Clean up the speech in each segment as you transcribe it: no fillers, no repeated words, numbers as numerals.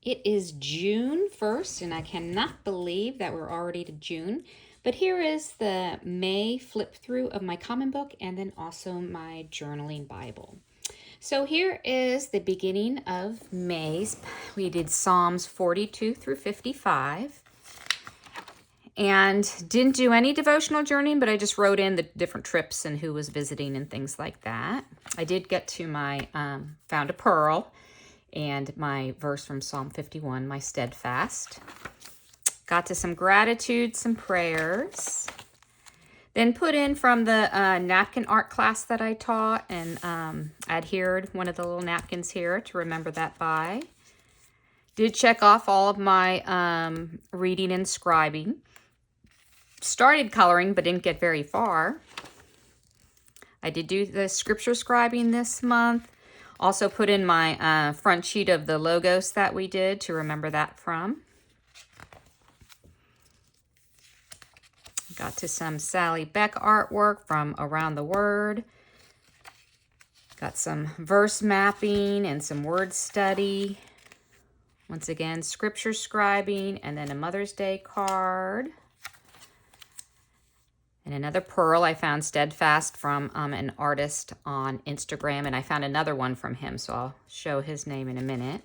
It is June 1st, and I cannot believe that we're already to June. But here is the May flip through of my common book and then also my journaling Bible. So here is the beginning of May's. We did Psalms 42 through 55. And didn't do any devotional journeying, but I just wrote in the different trips and who was visiting and things like that. I did get to my found a pearl and my verse from Psalm 51, my steadfast. Got to some gratitude, some prayers. Then put in from the napkin art class that I taught and adhered one of the little napkins here to remember that by. Did check off all of my reading and scribing. Started coloring, but didn't get very far. I did do the scripture scribing this month. Also put in my front sheet of the logos that we did to remember that from. Got to some Sally Beck artwork from Around the Word. Got some verse mapping and some word study. Once again, scripture scribing and then a Mother's Day card. And another pearl I found steadfast from an artist on Instagram, and I found another one from him, so I'll show his name in a minute.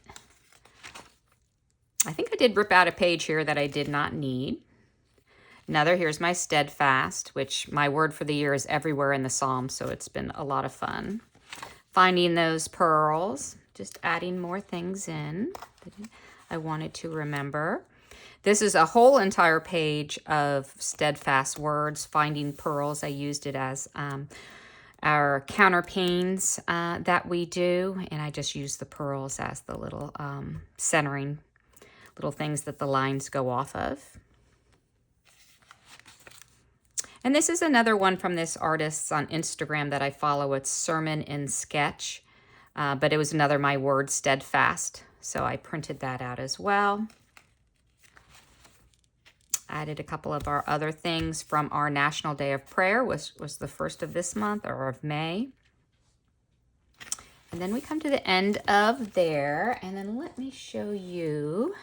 I think I did rip out a page here that I did not need. Another, here's my steadfast, which my word for the year is everywhere in the Psalms, so it's been a lot of fun. Finding those pearls, just adding more things in that I wanted to remember. This is a whole entire page of steadfast words, finding pearls. I used it as our counterpanes that we do, and I just use the pearls as the little centering little things that the lines go off of. And this is another one from this artist on Instagram that I follow. It's Sermon in Sketch, but it was another my word, steadfast, so I printed that out as well. Added a couple of our other things from our National Day of Prayer, was the first of this month, or of May. And then we come to the end of there, and then let me show you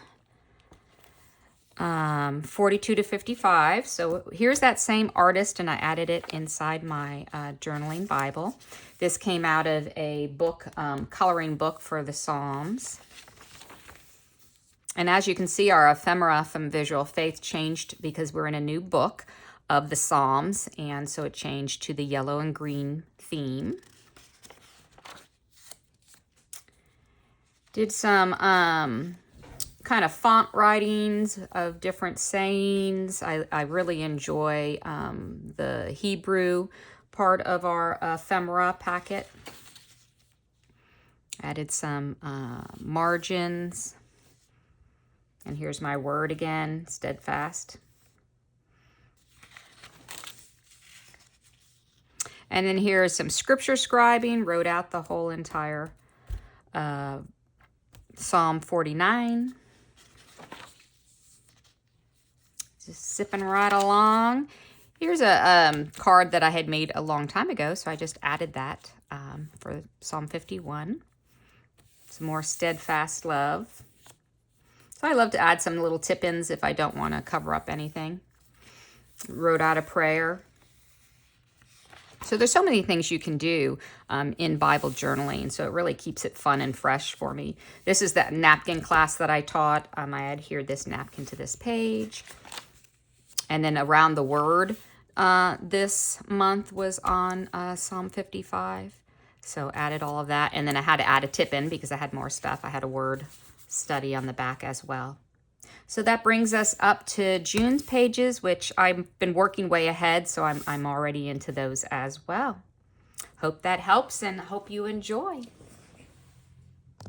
42 to 55. So here's that same artist, and I added it inside my journaling Bible. This came out of a book, coloring book for the Psalms. And as you can see, our ephemera from Visual Faith changed because we're in a new book of the Psalms, and so it changed to the yellow and green theme. Did some kind of font writings of different sayings. I really enjoy the Hebrew part of our ephemera packet. Added some margins. And here's my word again, steadfast. And then here is some scripture scribing. Wrote out the whole entire Psalm 49. Just sipping right along. Here's a card that I had made a long time ago, so I just added that for Psalm 51. Some more steadfast love. So I love to add some little tip-ins if I don't want to cover up anything. Wrote out a prayer. So there's so many things you can do in Bible journaling, so it really keeps it fun and fresh for me. This is that napkin class that I taught. I adhered this napkin to this page. And then Around the Word this month was on Psalm 55. So added all of that. And then I had to add a tip-in because I had more stuff. I had a word study on the back as well. So that brings us up to June's pages, which I've been working way ahead, so I'm already into those as well. Hope that helps and hope you enjoy.